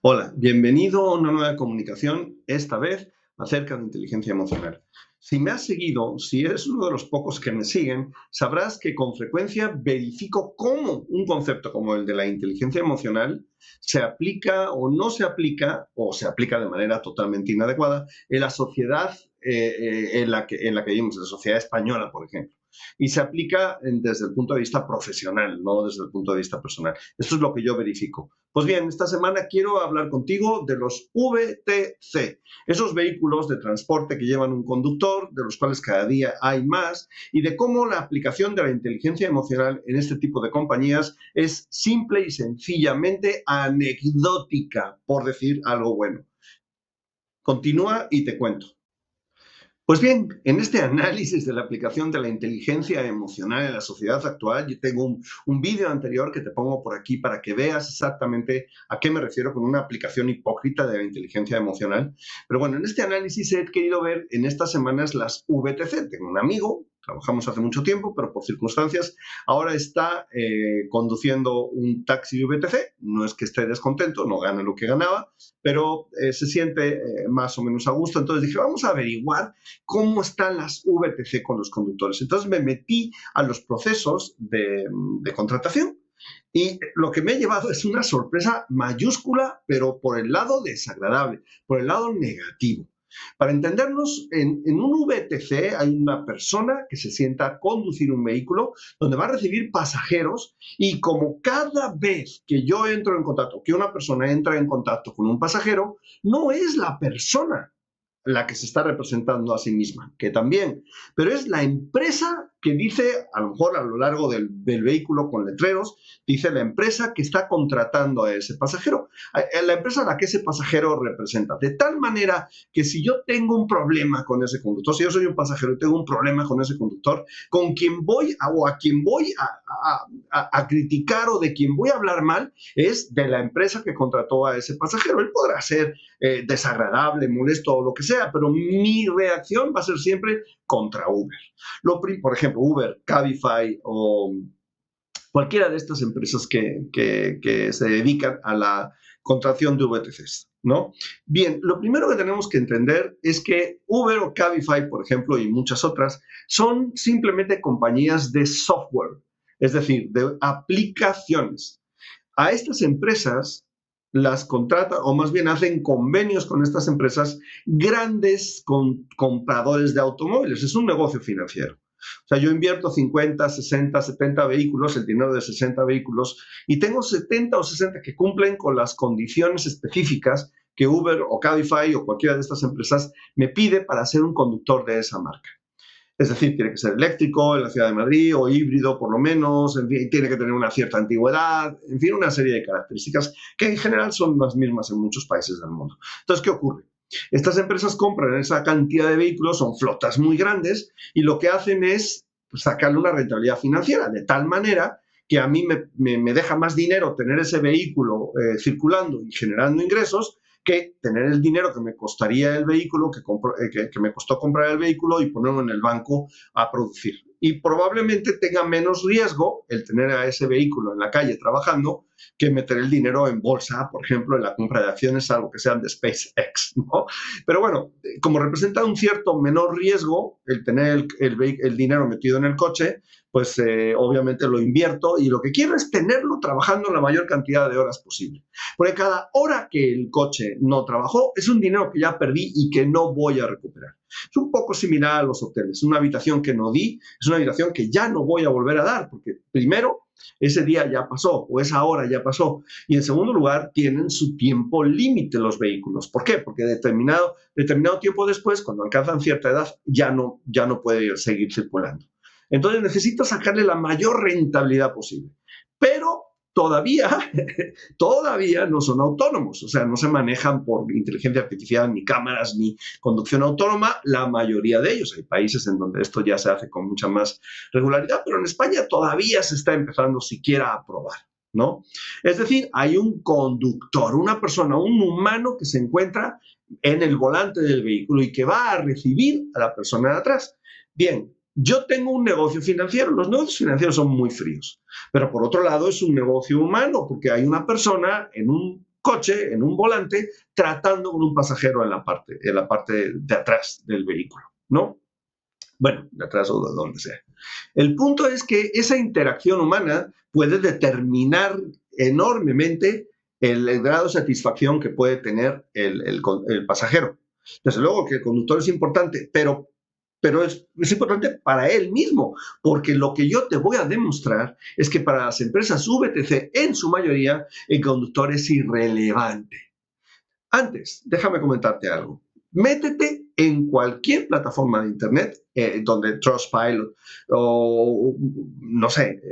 Hola, bienvenido a una nueva comunicación, esta vez acerca de inteligencia emocional. Si me has seguido, si eres uno de los pocos que me siguen, sabrás que con frecuencia verifico cómo un concepto como el de la inteligencia emocional se aplica o se aplica de manera totalmente inadecuada en la sociedad en la que vivimos, en la sociedad española, por ejemplo. Y se aplica desde el punto de vista profesional, no desde el punto de vista personal. Esto es lo que yo verifico. Pues bien, esta semana quiero hablar contigo de los VTC, esos vehículos de transporte que llevan un conductor, de los cuales cada día hay más, y de cómo la aplicación de la inteligencia emocional en este tipo de compañías es simple y sencillamente anecdótica, por decir algo bueno. Continúa y te cuento. Pues bien, en este análisis de la aplicación de la inteligencia emocional en la sociedad actual, yo tengo un vídeo anterior que te pongo por aquí para que veas exactamente a qué me refiero con una aplicación hipócrita de la inteligencia emocional. Pero bueno, en este análisis he querido ver en estas semanas las VTC. Tengo un amigo, trabajamos hace mucho tiempo, pero por circunstancias ahora está conduciendo un taxi VTC. No es que esté descontento, no gana lo que ganaba, pero se siente más o menos a gusto. Entonces dije, vamos a averiguar cómo están las VTC con los conductores. Entonces me metí a los procesos de contratación y lo que me he llevado es una sorpresa mayúscula, pero por el lado desagradable, por el lado negativo. Para entendernos, en un VTC hay una persona que se sienta a conducir un vehículo donde va a recibir pasajeros y como cada vez que yo entro en contacto, que una persona entra en contacto con un pasajero, no es la persona la que se está representando a sí misma, que también, pero es la empresa que dice, a lo mejor a lo largo del vehículo con letreros, dice la empresa que está contratando a ese pasajero, la empresa a la que ese pasajero representa, de tal manera que si yo tengo un problema con ese conductor, si yo soy un pasajero y tengo un problema con ese conductor, con quien voy o a quien voy a criticar o de quien voy a hablar mal, es de la empresa que contrató a ese pasajero. Él podrá ser desagradable, molesto o lo que sea, pero mi reacción va a ser siempre contra Uber. Por ejemplo, Uber, Cabify o cualquiera de estas empresas que se dedican a la contratación de VTCs, ¿no? Bien, lo primero que tenemos que entender es que Uber o Cabify, por ejemplo, y muchas otras, son simplemente compañías de software, es decir, de aplicaciones. A estas empresas las contrata, o más bien hacen convenios con estas empresas, grandes compradores de automóviles. Es un negocio financiero. O sea, yo invierto 50, 60, 70 vehículos, el dinero de 60 vehículos, y tengo 70 o 60 que cumplen con las condiciones específicas que Uber o Cabify o cualquiera de estas empresas me pide para ser un conductor de esa marca. Es decir, tiene que ser eléctrico en la ciudad de Madrid o híbrido por lo menos, en fin, tiene que tener una cierta antigüedad, en fin, una serie de características que en general son las mismas en muchos países del mundo. Entonces, ¿qué ocurre? Estas empresas compran esa cantidad de vehículos, son flotas muy grandes y lo que hacen es sacarle una rentabilidad financiera, de tal manera que a mí me deja más dinero tener ese vehículo circulando y generando ingresos que tener el dinero que me costaría el vehículo, que me costó comprar el vehículo y ponerlo en el banco a producir. Y probablemente tenga menos riesgo el tener a ese vehículo en la calle trabajando que meter el dinero en bolsa, por ejemplo, en la compra de acciones, algo que sean de SpaceX, ¿no? Pero bueno, como representa un cierto menor riesgo el tener el dinero metido en el coche, pues obviamente lo invierto y lo que quiero es tenerlo trabajando la mayor cantidad de horas posible. Porque cada hora que el coche no trabajó es un dinero que ya perdí y que no voy a recuperar. Es un poco similar a los hoteles. Una habitación que no di es una habitación que ya no voy a volver a dar, porque primero, ese día ya pasó o esa hora ya pasó. Y en segundo lugar, tienen su tiempo límite los vehículos. ¿Por qué? Porque determinado tiempo después, cuando alcanzan cierta edad, ya no puede seguir circulando. Entonces necesito sacarle la mayor rentabilidad posible. Pero todavía, todavía no son autónomos, o sea, no se manejan por inteligencia artificial, ni cámaras, ni conducción autónoma, la mayoría de ellos. Hay países en donde esto ya se hace con mucha más regularidad, pero en España todavía se está empezando siquiera a probar, ¿no? Es decir, hay un conductor, una persona, un humano que se encuentra en el volante del vehículo y que va a recibir a la persona de atrás. Bien, yo tengo un negocio financiero, los negocios financieros son muy fríos, pero por otro lado es un negocio humano porque hay una persona en un coche, en un volante, tratando con un pasajero en la parte de atrás del vehículo, ¿no? Bueno, de atrás o de donde sea. El punto es que esa interacción humana puede determinar enormemente el grado de satisfacción que puede tener el pasajero. Desde luego que el conductor es importante, pero es importante para él mismo, porque lo que yo te voy a demostrar es que para las empresas VTC, en su mayoría, el conductor es irrelevante. Antes, déjame comentarte algo. Métete en cualquier plataforma de internet donde Trustpilot o no sé,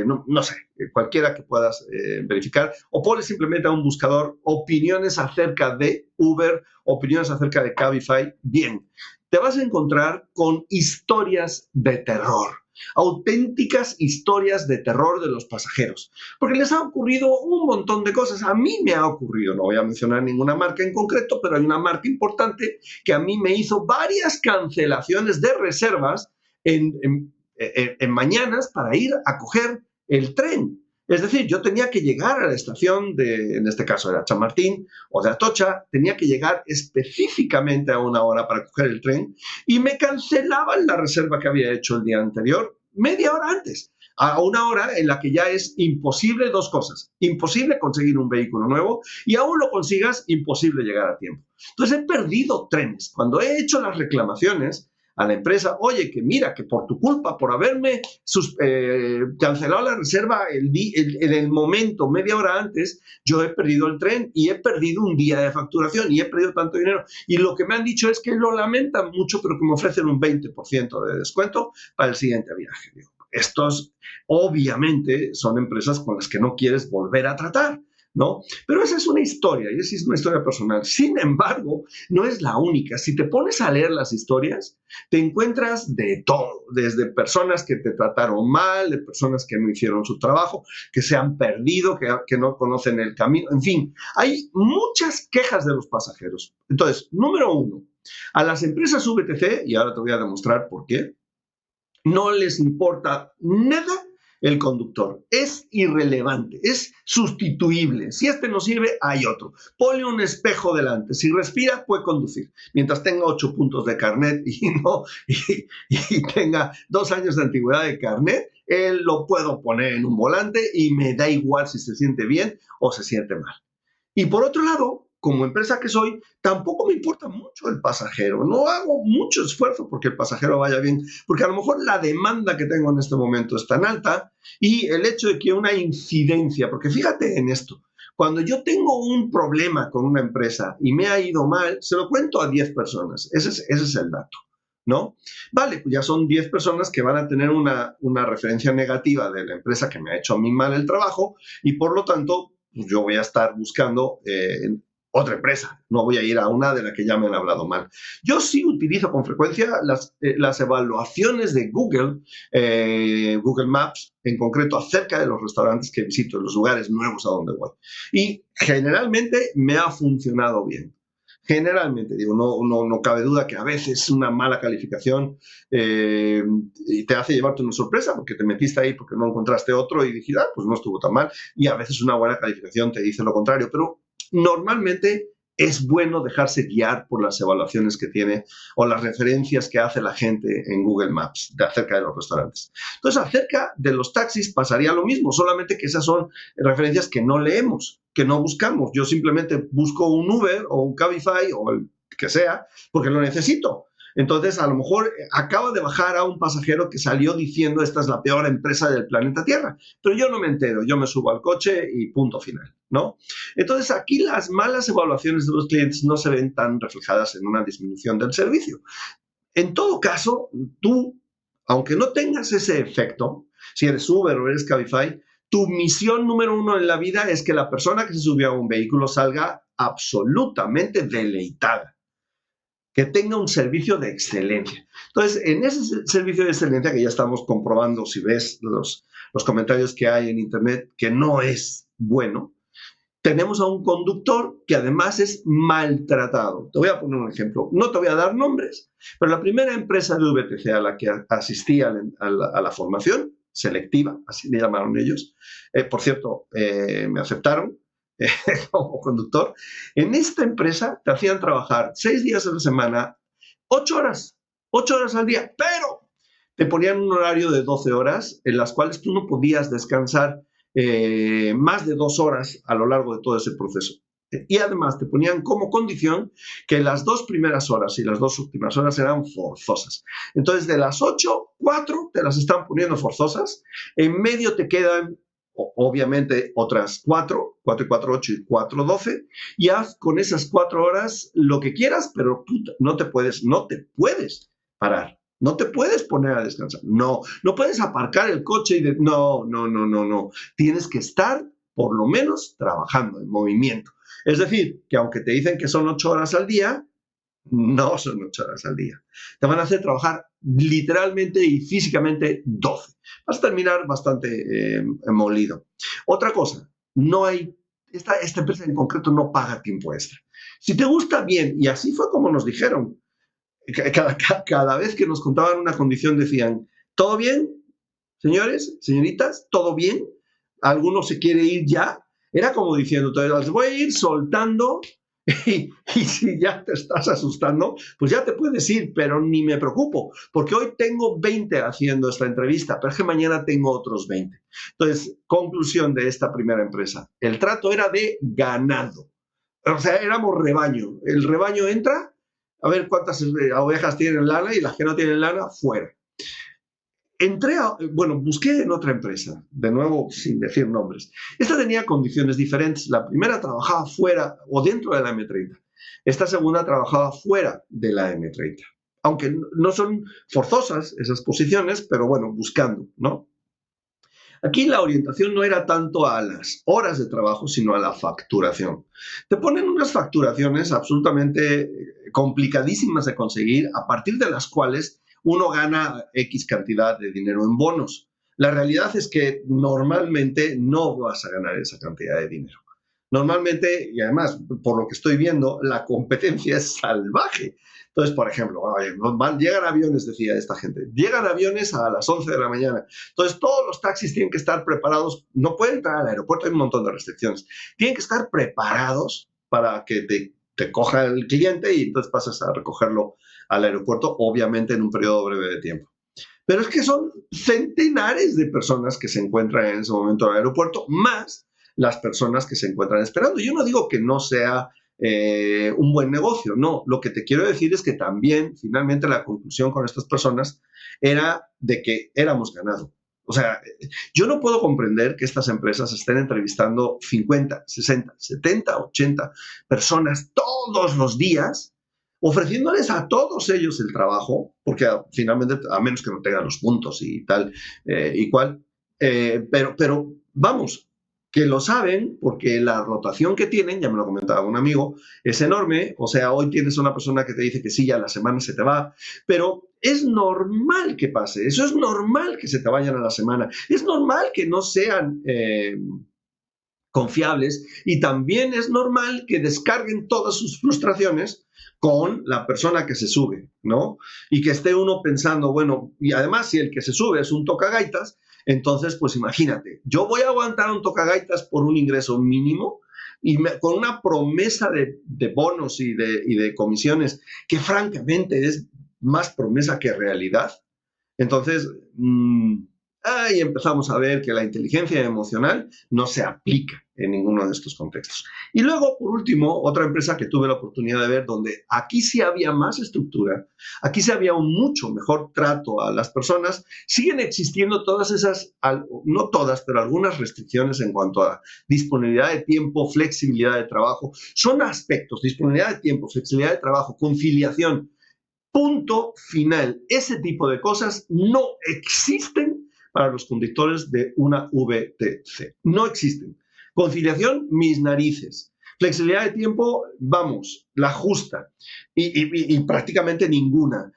no sé, cualquiera que puedas verificar, o pones simplemente a un buscador opiniones acerca de Uber, opiniones acerca de Cabify. Bien, te vas a encontrar con historias de terror, auténticas historias de terror de los pasajeros, porque les ha ocurrido un montón de cosas. A mí me ha ocurrido, no voy a mencionar ninguna marca en concreto, pero hay una marca importante que a mí me hizo varias cancelaciones de reservas en mañanas para ir a coger el tren. Es decir, yo tenía que llegar a la estación de, en este caso era Chamartín o de Atocha, tenía que llegar específicamente a una hora para coger el tren y me cancelaban la reserva que había hecho el día anterior media hora antes, a una hora en la que ya es imposible dos cosas. Imposible conseguir un vehículo nuevo y aún lo consigas, imposible llegar a tiempo. Entonces he perdido trenes. Cuando he hecho las reclamaciones a la empresa, oye, que mira, que por tu culpa, por haberme cancelado la reserva en el momento, media hora antes, yo he perdido el tren y he perdido un día de facturación y he perdido tanto dinero. Y lo que me han dicho es que lo lamentan mucho, pero que me ofrecen un 20% de descuento para el siguiente viaje. Digo, estos obviamente son empresas con las que no quieres volver a tratar, ¿no? Pero esa es una historia y esa es una historia personal. Sin embargo, no es la única. Si te pones a leer las historias, te encuentras de todo, desde personas que te trataron mal, de personas que no hicieron su trabajo, que se han perdido, que no conocen el camino, en fin, hay muchas quejas de los pasajeros. Entonces, número uno, a las empresas VTC, y ahora te voy a demostrar por qué, no les importa nada el conductor. Es irrelevante, es sustituible. Si este no sirve, hay otro. Ponle un espejo delante. Si respira, puede conducir. Mientras tenga 8 puntos de carnet y tenga 2 años de antigüedad de carnet, él lo puedo poner en un volante y me da igual si se siente bien o se siente mal. Y por otro lado, como empresa que soy, tampoco me importa mucho el pasajero. No hago mucho esfuerzo porque el pasajero vaya bien, porque a lo mejor la demanda que tengo en este momento es tan alta y el hecho de que una incidencia, porque fíjate en esto, cuando yo tengo un problema con una empresa y me ha ido mal, se lo cuento a 10 personas. Ese es el dato, ¿no? Vale, pues ya son 10 personas que van a tener una referencia negativa de la empresa que me ha hecho a mí mal el trabajo y por lo tanto pues yo voy a estar buscando otra empresa, no voy a ir a una de la que ya me han hablado mal. Yo sí utilizo con frecuencia las evaluaciones de Google, Google Maps, en concreto acerca de los restaurantes que visito, los lugares nuevos a donde voy. Y generalmente me ha funcionado bien. Generalmente, digo, no cabe duda que a veces una mala calificación y te hace llevarte una sorpresa porque te metiste ahí porque no encontraste otro y dijiste, pues no estuvo tan mal. Y a veces una buena calificación te dice lo contrario, pero normalmente es bueno dejarse guiar por las evaluaciones que tiene o las referencias que hace la gente en Google Maps acerca de los restaurantes. Entonces, acerca de los taxis pasaría lo mismo, solamente que esas son referencias que no leemos, que no buscamos. Yo simplemente busco un Uber o un Cabify o el que sea porque lo necesito. Entonces, a lo mejor acaba de bajar a un pasajero que salió diciendo esta es la peor empresa del planeta Tierra, pero yo no me entero, yo me subo al coche y punto final, ¿no? Entonces, aquí las malas evaluaciones de los clientes no se ven tan reflejadas en una disminución del servicio. En todo caso, tú, aunque no tengas ese efecto, si eres Uber o eres Cabify, tu misión número uno en la vida es que la persona que se subió a un vehículo salga absolutamente deleitada, que tenga un servicio de excelencia. Entonces, en ese servicio de excelencia que ya estamos comprobando, si ves los comentarios que hay en Internet, que no es bueno, tenemos a un conductor que además es maltratado. Te voy a poner un ejemplo. No te voy a dar nombres, pero la primera empresa de VTC a la que asistí a la formación selectiva, así le llamaron ellos, por cierto, me aceptaron, como conductor, en esta empresa te hacían trabajar 6 días a la semana, 8 horas al día, pero te ponían un horario de 12 horas en las cuales tú no podías descansar más de 2 horas a lo largo de todo ese proceso. Y además te ponían como condición que las 2 primeras horas y las 2 últimas horas eran forzosas. Entonces, de las 8, 4 te las están poniendo forzosas, en medio te quedan obviamente otras 4, 4 y 4, 8 y 4, 12, y haz con esas 4 horas lo que quieras, pero tú no te puedes parar. No te puedes poner a descansar. No puedes aparcar el coche y no. Tienes que estar por lo menos trabajando en movimiento. Es decir, que aunque te dicen que son 8 horas al día, no son 8 horas al día. Te van a hacer trabajar literalmente y físicamente 12. Vas a terminar bastante molido. Otra cosa, no hay, esta empresa en concreto no paga tiempo extra. Si te gusta, bien, y así fue como nos dijeron. Cada vez que nos contaban una condición decían, ¿todo bien, señores, señoritas? ¿Todo bien? ¿Alguno se quiere ir ya? Era como diciendo, les voy a ir soltando y si ya te estás asustando, pues ya te puedes ir, pero ni me preocupo, porque hoy tengo 20 haciendo esta entrevista, pero es que mañana tengo otros 20. Entonces, conclusión de esta primera empresa, el trato era de ganado. O sea, éramos rebaño. El rebaño entra, a ver cuántas ovejas tienen lana y las que no tienen lana, fuera. Busqué en otra empresa, de nuevo sin decir nombres. Esta tenía condiciones diferentes. La primera trabajaba fuera o dentro de la M30. Esta segunda trabajaba fuera de la M30. Aunque no son forzosas esas posiciones, pero bueno, buscando, ¿no? Aquí la orientación no era tanto a las horas de trabajo, sino a la facturación. Te ponen unas facturaciones absolutamente complicadísimas de conseguir, a partir de las cuales uno gana X cantidad de dinero en bonos. La realidad es que normalmente no vas a ganar esa cantidad de dinero. Normalmente, y además, por lo que estoy viendo, la competencia es salvaje. Entonces, por ejemplo, llegan aviones, decía esta gente, llegan aviones a las 11 de la mañana. Entonces, todos los taxis tienen que estar preparados, no pueden entrar al aeropuerto, hay un montón de restricciones. Tienen que estar preparados para que te coja el cliente y entonces pasas a recogerlo al aeropuerto, obviamente en un periodo breve de tiempo. Pero es que son centenares de personas que se encuentran en ese momento en el aeropuerto, más las personas que se encuentran esperando. Yo no digo que no sea un buen negocio, no. Lo que te quiero decir es que también, finalmente, la conclusión con estas personas era de que éramos ganado. O sea, yo no puedo comprender que estas empresas estén entrevistando 50, 60, 70, 80 personas todos los días, ofreciéndoles a todos ellos el trabajo, porque finalmente, a menos que no tengan los puntos y tal y cual, pero vamos, que lo saben porque la rotación que tienen, ya me lo comentaba un amigo, es enorme. O sea, hoy tienes una persona que te dice que sí, ya la semana se te va, pero es normal que pase, eso es normal que se te vayan a la semana, es normal que no sean confiables y también es normal que descarguen todas sus frustraciones con la persona que se sube, ¿no? Y que esté uno pensando, bueno, y además si el que se sube es un tocagaitas, entonces, pues imagínate, yo voy a aguantar un tocagaitas por un ingreso mínimo y con una promesa de bonos y de comisiones que francamente es más promesa que realidad. Entonces, ahí empezamos a ver que la inteligencia emocional no se aplica en ninguno de estos contextos. Y luego, por último, otra empresa que tuve la oportunidad de ver donde aquí sí había más estructura, aquí sí había un mucho mejor trato a las personas, siguen existiendo todas esas, no todas, pero algunas restricciones en cuanto a disponibilidad de tiempo, flexibilidad de trabajo. Son aspectos, disponibilidad de tiempo, flexibilidad de trabajo, conciliación, punto final. Ese tipo de cosas no existen para los conductores de una VTC. No existen. Conciliación, mis narices. Flexibilidad de tiempo, vamos, la justa. Y prácticamente ninguna.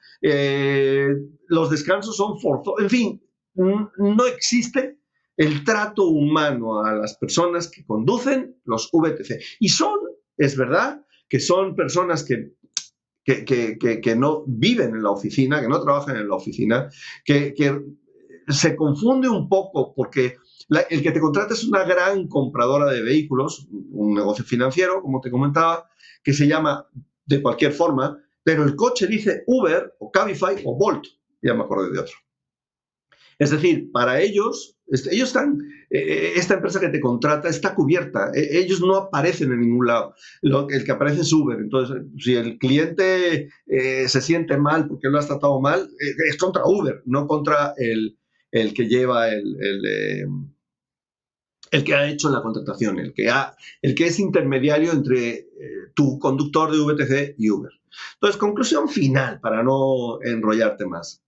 Los descansos son forzosos. En fin, no existe el trato humano a las personas que conducen los VTC. Y es verdad, que son personas que no viven en la oficina, que no trabajan en la oficina, que se confunde un poco porque El que te contrata es una gran compradora de vehículos, un negocio financiero, como te comentaba, que se llama de cualquier forma, pero el coche dice Uber o Cabify o Bolt, ya me acordé de otro. Es decir, para ellos, ellos están, esta empresa que te contrata está cubierta, ellos no aparecen en ningún lado, el que aparece es Uber. Entonces, si el cliente se siente mal porque lo has tratado mal, es contra Uber, no contra el que lleva el que ha hecho la contratación, el que es intermediario entre tu conductor de VTC y Uber. Entonces, conclusión final, para no enrollarte más.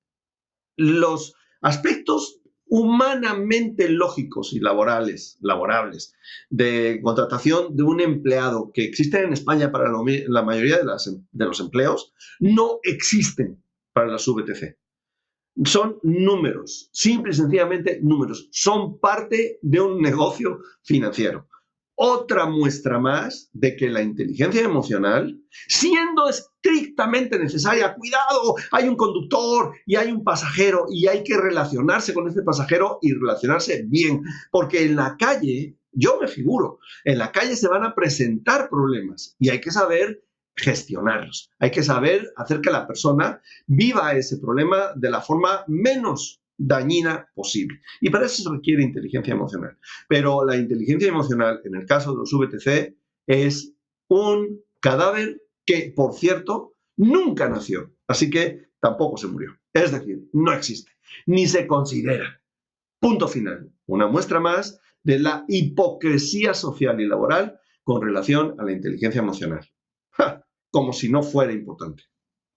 Los aspectos humanamente lógicos y laborables de contratación de un empleado que existen en España para la mayoría de los empleos no existen para las VTC. Son números, simple y sencillamente números. Son parte de un negocio financiero. Otra muestra más de que la inteligencia emocional, siendo estrictamente necesaria, cuidado, hay un conductor y hay un pasajero y hay que relacionarse con ese pasajero y relacionarse bien, porque en la calle, yo me figuro, en la calle se van a presentar problemas y hay que saber gestionarlos. Hay que saber hacer que la persona viva ese problema de la forma menos dañina posible. Y para eso se requiere inteligencia emocional. Pero la inteligencia emocional, en el caso de los VTC, es un cadáver que, por cierto, nunca nació. Así que tampoco se murió. Es decir, no existe, ni se considera. Punto final. Una muestra más de la hipocresía social y laboral con relación a la inteligencia emocional. ¡Ja! Como si no fuera importante.